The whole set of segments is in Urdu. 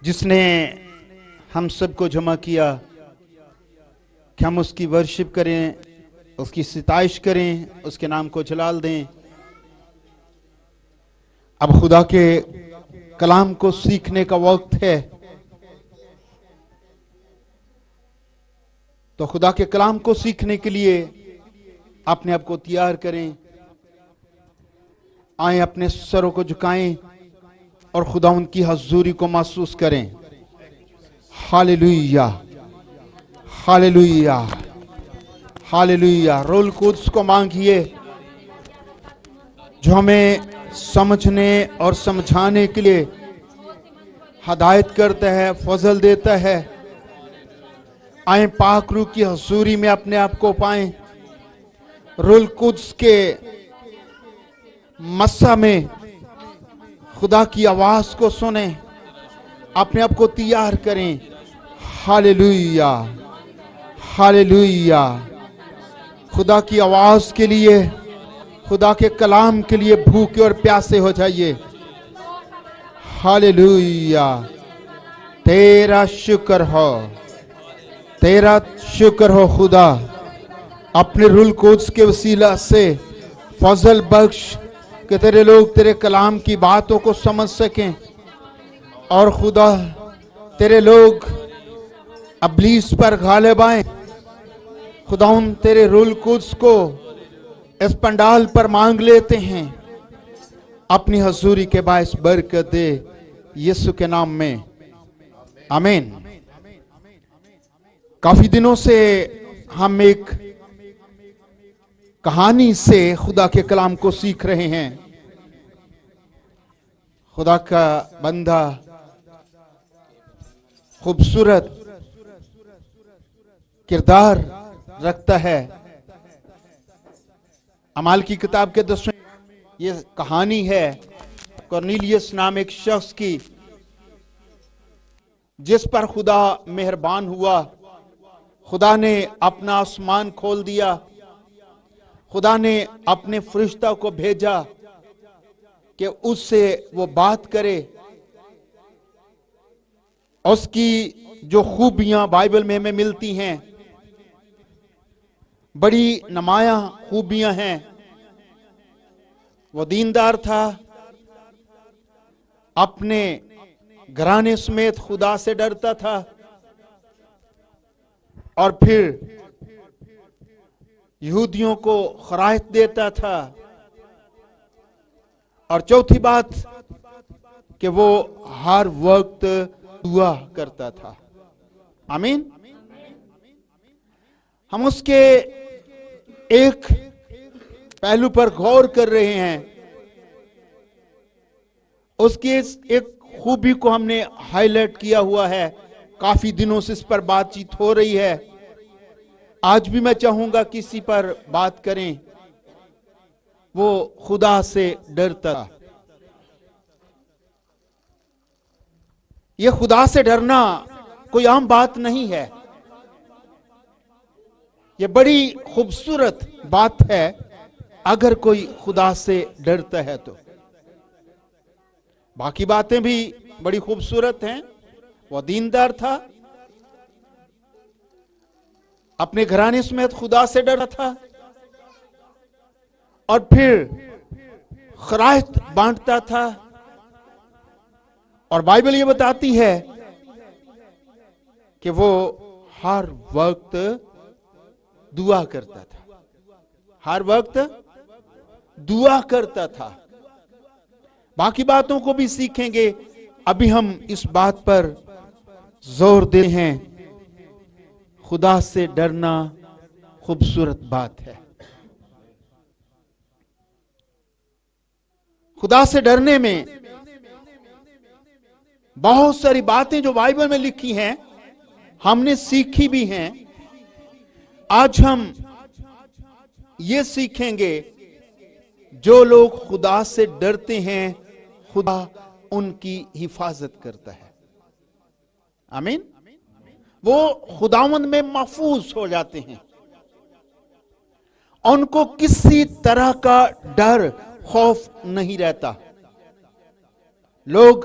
جس نے ہم سب کو جمع کیا کہ ہم اس کی ورشپ کریں، اس کی ستائش کریں، اس کے نام کو جلال دیں۔ اب خدا کے کلام کو سیکھنے کا وقت ہے، تو خدا کے کلام کو سیکھنے کے لیے اپنے آپ کو تیار کریں، آئیں اپنے سروں کو جھکائیں اور خدا ان کی حضوری کو محسوس کریں۔ ہاللیلویہ، ہاللیلویہ، ہاللیلویہ۔ روح القدس کو مانگیے جو ہمیں سمجھنے اور سمجھانے کے لیے ہدایت کرتا ہے، فضل دیتا ہے۔ آئیں پاک روح کی حضوری میں اپنے آپ کو پائیں، روح القدس کے مسح میں خدا کی آواز کو سنیں، اپنے آپ کو تیار کریں۔ ہاللیلویہ، ہاللیلویہ۔ خدا کی آواز کے لیے، خدا کے کلام کے لیے بھوکے اور پیاسے ہو جائیے۔ ہاللیلویہ۔ تیرا شکر ہو، تیرا شکر ہو خدا، اپنے روح القدس کے وسیلہ سے فضل بخش کہ تیرے لوگ تیرے کلام کی باتوں کو سمجھ سکیں، اور خدا تیرے لوگ ابلیس پر غالب آئیں۔ خدا ہم تیرے روح القدس کو اس پنڈال پر مانگ لیتے ہیں، اپنی حضوری کے باعث برکت دے، یسوع کے نام میں آمین۔ کافی دنوں سے ہم ایک کہانی سے خدا کے کلام کو سیکھ رہے ہیں۔ خدا کا بندہ خوبصورت کردار رکھتا ہے۔ اعمال کی کتاب کے 10ویں یہ کہانی ہے کورنیلیس نام ایک شخص کی، جس پر خدا مہربان ہوا۔ خدا نے اپنا آسمان کھول دیا، خدا نے اپنے فرشتہ کو بھیجا کہ اس سے وہ بات کرے۔ اس کی جو خوبیاں بائبل میں ہمیں ملتی ہیں، بڑی نمایاں خوبیاں ہیں۔ وہ دیندار تھا، اپنے گھرانے سمیت خدا سے ڈرتا تھا، اور پھر یہودیوں کو خراج دیتا تھا، اور چوتھی بات کہ وہ ہر وقت دعا کرتا تھا۔ آمین۔ ہم اس کے ایک پہلو پر غور کر رہے ہیں، اس کی ایک خوبی کو ہم نے ہائی لائٹ کیا ہوا ہے، کافی دنوں سے اس پر بات چیت ہو رہی ہے۔ آج بھی میں چاہوں گا کسی پر بات کریں۔ وہ خدا سے ڈرتا تھا۔ یہ خدا سے ڈرنا کوئی عام بات نہیں ہے، یہ بڑی خوبصورت بات ہے اگر کوئی خدا سے ڈرتا ہے تو۔ باقی باتیں بھی بڑی خوبصورت ہیں۔ وہ دیندار تھا، اپنے گھرانے سمیت خدا سے ڈرتا تھا، اور پھر خیرات بانٹتا تھا، اور بائبل یہ بتاتی ہے کہ وہ ہر وقت دعا کرتا تھا، ہر وقت دعا کرتا تھا۔ باقی باتوں کو بھی سیکھیں گے، ابھی ہم اس بات پر زور دے ہیں، خدا سے ڈرنا خوبصورت بات ہے۔ خدا سے ڈرنے میں بہت ساری باتیں جو بائبل میں لکھی ہیں، ہم نے سیکھی بھی ہیں۔ آج ہم یہ سیکھیں گے، جو لوگ خدا سے ڈرتے ہیں، خدا ان کی حفاظت کرتا ہے۔ آمین۔ وہ خداوند میں محفوظ ہو جاتے ہیں، ان کو کسی طرح کا ڈر خوف نہیں رہتا۔ لوگ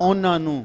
ਉਹਨਾਂ ਨੂੰ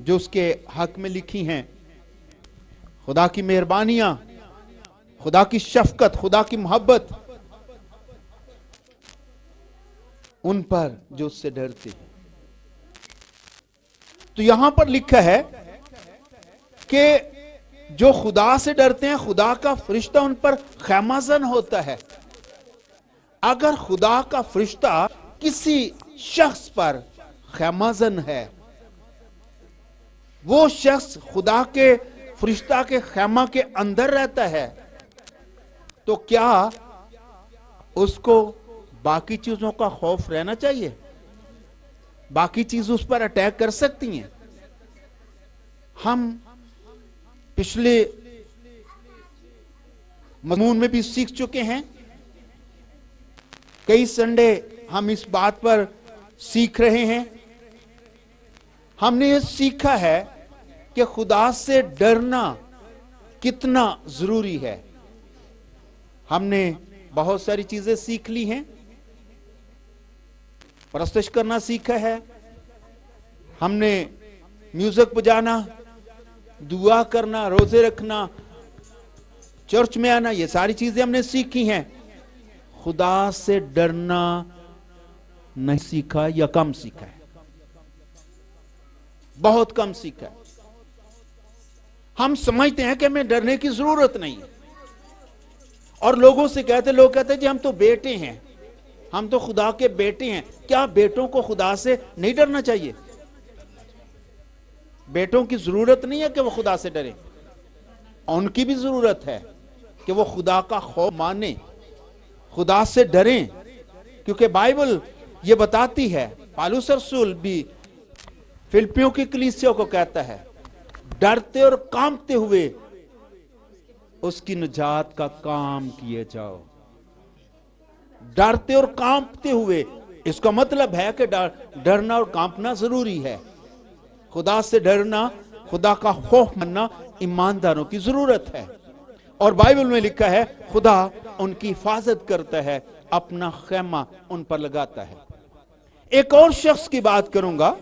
جو اس کے حق میں لکھی ہیں، خدا کی مہربانیاں، خدا کی شفقت، خدا کی محبت ان پر جو اس سے ڈرتے ہیں۔ تو یہاں پر لکھا ہے کہ جو خدا سے ڈرتے ہیں خدا کا فرشتہ ان پر خیمہ زن ہوتا ہے۔ اگر خدا کا فرشتہ کسی شخص پر خیمہ زن ہے، وہ شخص خدا کے فرشتہ کے خیمہ کے اندر رہتا ہے، تو کیا اس کو باقی چیزوں کا خوف رہنا چاہیے؟ باقی چیزیں اس پر اٹیک کر سکتی ہیں۔ ہم پچھلے مضمون میں بھی سیکھ چکے ہیں، کئی سنڈے ہم اس بات پر سیکھ رہے ہیں۔ ہم نے یہ سیکھا ہے کہ خدا سے ڈرنا کتنا ضروری ہے۔ ہم نے بہت ساری چیزیں سیکھ لی ہیں، پرستش کرنا سیکھا ہے، ہم نے میوزک بجانا، دعا کرنا، روزے رکھنا، چرچ میں آنا، یہ ساری چیزیں ہم نے سیکھی ہیں۔ خدا سے ڈرنا نہیں سیکھا یا کم سیکھا ہے، بہت کم سیکھا ہے۔ ہم سمجھتے ہیں کہ ہمیں ڈرنے کی ضرورت نہیں ہے، اور لوگ کہتے ہیں جی ہم تو بیٹے ہیں، ہم تو خدا کے بیٹے ہیں۔ کیا بیٹوں کو خدا سے نہیں ڈرنا چاہیے؟ بیٹوں کی ضرورت نہیں ہے کہ وہ خدا سے ڈریں، ان کی بھی ضرورت ہے کہ وہ خدا کا خوف مانیں، خدا سے ڈریں، کیونکہ بائبل یہ بتاتی ہے، پالوس رسول بھی فلپیوں کی کلیسیوں کو کہتا ہے، ڈرتے اور کانپتے ہوئے اس کی نجات کا کام کیے جاؤ۔ ڈرتے اور کانپتے ہوئے، اس کا مطلب ہے کہ ڈرنا اور کانپنا ضروری ہے۔ خدا سے ڈرنا، خدا کا خوف ماننا ایمانداروں کی ضرورت ہے، اور بائبل میں لکھا ہے خدا ان کی حفاظت کرتا ہے، اپنا خیمہ ان پر لگاتا ہے۔ ایک اور شخص کی بات کروں گا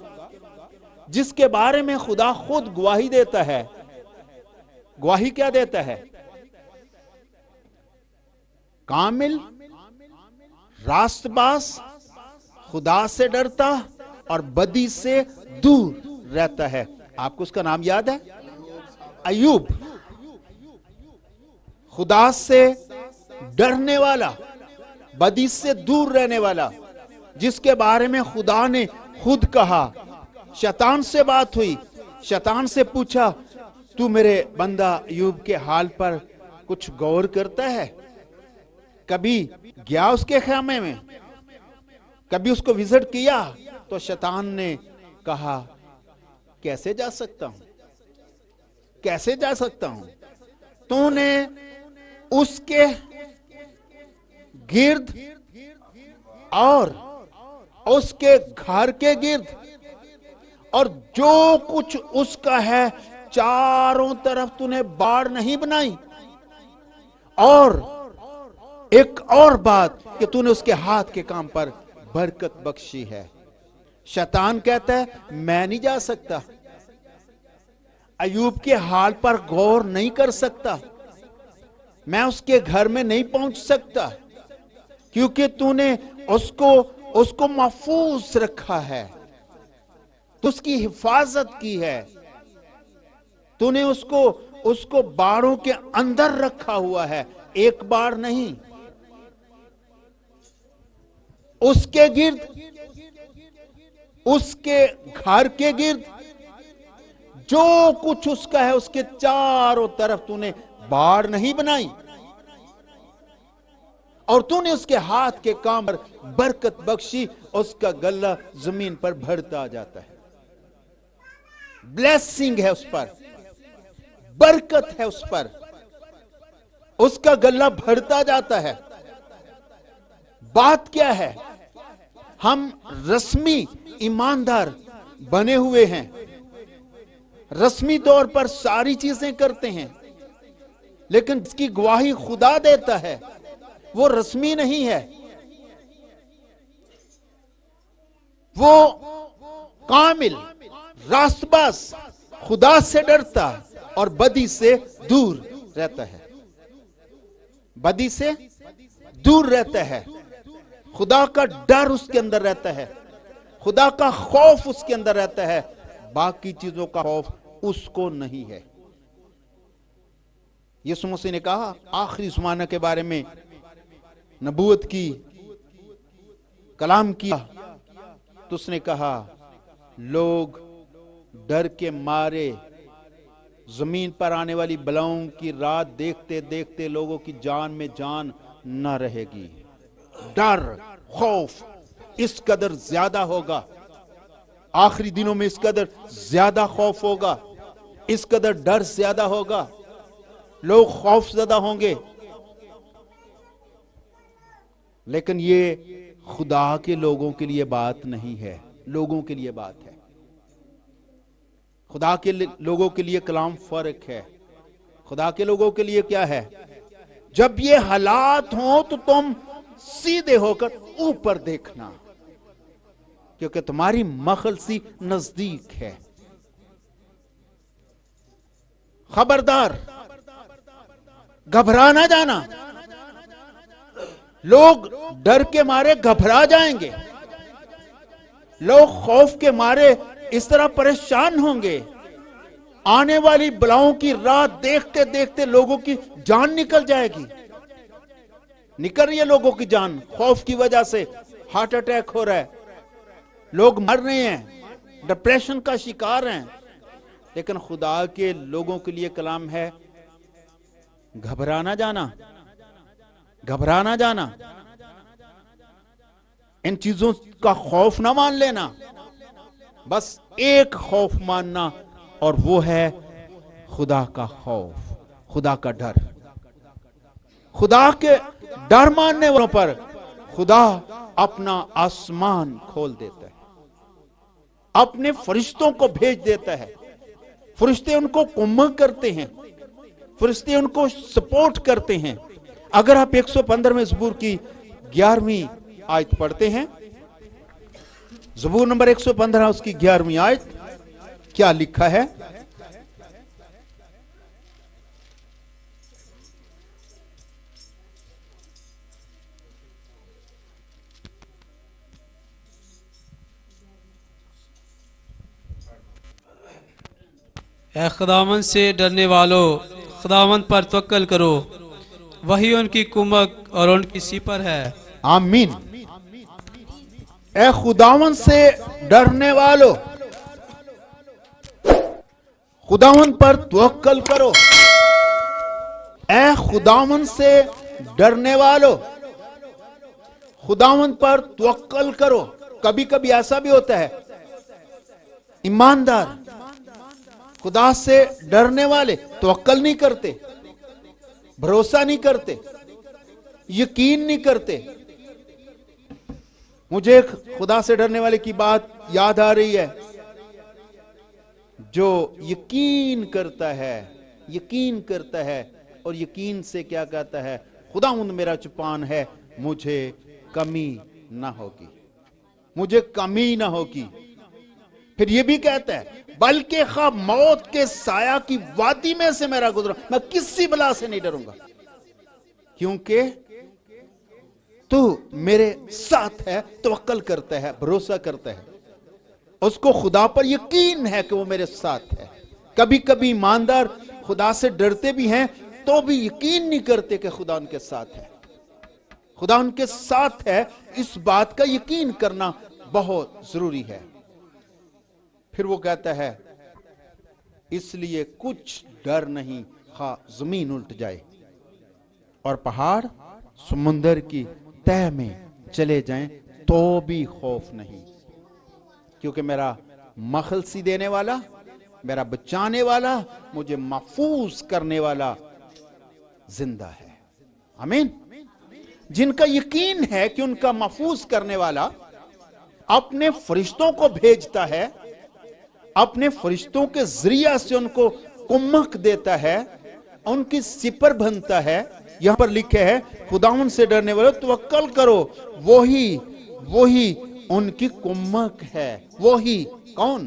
جس کے بارے میں خدا خود گواہی دیتا ہے۔ گواہی کیا دیتا ہے؟ کامل، راست باز، خدا سے ڈرتا اور بدی سے دور رہتا ہے۔ آپ کو اس کا نام یاد ہے؟ ایوب۔ خدا سے ڈرنے والا، بدی سے دور رہنے والا، جس کے بارے میں خدا نے خود کہا۔ شیطان سے بات ہوئی، شیطان سے پوچھا، تو میرے بندہ ایوب کے حال پر کچھ غور کرتا ہے؟ کبھی گیا اس کے خیمے میں؟ کبھی اس کو وزٹ کیا؟ تو شیطان نے کہا، کیسے جا سکتا ہوں، کیسے جا سکتا ہوں؟ تو نے اس کے گرد اور اس کے گھر کے گرد اور جو کچھ اس کا ہے چاروں طرف تو نے باڑ نہیں بنائی؟ اور ایک اور بات کہ تو نے اس کے ہاتھ کے کام پر برکت بخشی ہے۔ شیطان کہتا ہے میں نہیں جا سکتا، ایوب کے حال پر غور نہیں کر سکتا، میں اس کے گھر میں نہیں پہنچ سکتا، کیونکہ تو نے اس کو محفوظ رکھا ہے، تو اس کی حفاظت کی ہے، تو نے اس کو باڑوں کے اندر رکھا ہوا ہے، ایک باڑ نہیں، اس کے گرد، اس کے گھر کے گرد جو کچھ اس کا ہے اس کے چاروں طرف تو نے باڑ نہیں بنائی، اور تو نے اس کے ہاتھ کے کام پر برکت بخشی، اس کا گلہ زمین پر بڑھتا جاتا ہے، بلیسنگ ہے اس پر، برکت ہے اس پر، اس کا گلہ بڑھتا جاتا ہے۔ بات کیا ہے؟ ہم رسمی ایماندار بنے ہوئے ہیں، رسمی طور پر ساری چیزیں کرتے ہیں، لیکن اس کی گواہی خدا دیتا ہے، وہ رسمی نہیں ہے، وہ کامل، راست باز خدا سے ڈرتا اور بدی سے دور رہتا ہے. بدی سے دور رہتا ہے. خدا کا ڈر اس کے اندر رہتا ہے. خدا کا خوف اس کے اندر رہتا ہے. باقی چیزوں کا خوف اس کو نہیں ہے. یسوع مسیح نے کہا آخری زمانہ کے بارے میں نبوت کی کلام کیا تو اس نے کہا لوگ ڈر کے مارے زمین پر آنے والی بلاؤں کی رات دیکھتے دیکھتے لوگوں کی جان میں جان نہ رہے گی. ڈر خوف اس قدر زیادہ ہوگا. آخری دنوں میں اس قدر زیادہ خوف ہوگا. اس قدر ڈر زیادہ ہوگا. لوگ خوف زدہ ہوں گے. لیکن یہ خدا کے لوگوں کے لیے بات نہیں ہے. لوگوں کے لیے بات ہے. خدا کے لوگوں کے لیے کلام فرق ہے. خدا کے لوگوں کے لیے کیا ہے؟ جب یہ حالات ہوں تو تم سیدھے ہو کر اوپر دیکھنا کیونکہ تمہاری مخلصی نزدیک ہے. خبردار گھبرا نہ جانا. لوگ ڈر کے مارے گھبرا جائیں گے. لوگ خوف کے مارے اس طرح پریشان ہوں گے. آنے والی بلاؤں کی رات دیکھتے دیکھتے لوگوں کی جان نکل جائے گی. نکل رہی ہے لوگوں کی جان خوف کی وجہ سے. ہارٹ اٹیک ہو رہا ہے. لوگ مر رہے ہیں. ڈپریشن کا شکار ہیں. لیکن خدا کے لوگوں کے لیے کلام ہے گھبرا نہ جانا. گھبرا نہ جانا. ان چیزوں کا خوف نہ مان لینا. بس ایک خوف ماننا اور وہ ہے خدا کا خوف. خدا کا ڈر. خدا کے ڈر ماننے والوں پر خدا اپنا آسمان کھول دیتا ہے. اپنے فرشتوں کو بھیج دیتا ہے. فرشتے ان کو کمک کرتے ہیں. فرشتے ان کو سپورٹ کرتے ہیں. اگر آپ 115 زبور کی 11ویں آیت پڑھتے ہیں, زبور نمبر 115 اس کی 11ویں آیت, کیا لکھا ہے؟ اے خداوند سے ڈرنے والو, خداوند پر توکل کرو, وہی ان کی کمک اور ان کی سپر ہے. آمین. اے خداوند سے ڈرنے والو, خداوند پر توکل کرو. اے خداوند سے ڈرنے والو, خداوند پر توکل کرو. کبھی کبھی ایسا بھی ہوتا ہے ایماندار خدا سے ڈرنے والے توکل نہیں کرتے, بھروسہ نہیں کرتے, یقین نہیں کرتے. مجھے ایک خدا سے ڈرنے والے کی بات یاد آ رہی ہے جو یقین کرتا ہے, یقین کرتا ہے اور یقین سے کیا کہتا ہے, خداوند میرا چپان ہے, مجھے کمی نہ ہوگی, مجھے کمی نہ ہوگی. پھر یہ بھی کہتا ہے بلکہ خواہ موت کے سایہ کی وادی میں سے میرا گزرا, میں کسی بلا سے نہیں ڈروں گا کیونکہ تو میرے ساتھ ہے. توکل کرتا ہے, بھروسہ کرتا ہے, اس کو خدا پر یقین ہے کہ وہ میرے ساتھ ہے. کبھی کبھی ایماندار خدا سے ڈرتے بھی ہیں تو بھی یقین نہیں کرتے کہ خدا ان کے ساتھ ہے. خدا ان کے ساتھ ہے, اس بات کا یقین کرنا بہت ضروری ہے. پھر وہ کہتا ہے اس لیے کچھ ڈر نہیں, خواہ زمین الٹ جائے اور پہاڑ سمندر کی تہ میں چلے جائیں تو بھی خوف نہیں, کیونکہ میرا مخلصی دینے والا, میرا بچانے والا, مجھے محفوظ کرنے والا زندہ ہے. آمین. جن کا یقین ہے کہ ان کا محفوظ کرنے والا اپنے فرشتوں کو بھیجتا ہے, اپنے فرشتوں کے ذریعہ سے ان کو کمک دیتا ہے, ان کی سپر بنتا ہے. یہاں پر لکھے ہے خداوند سے ڈرنے والے توکل کرو, وہی ان کی کمک ہے. وہی کون؟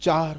4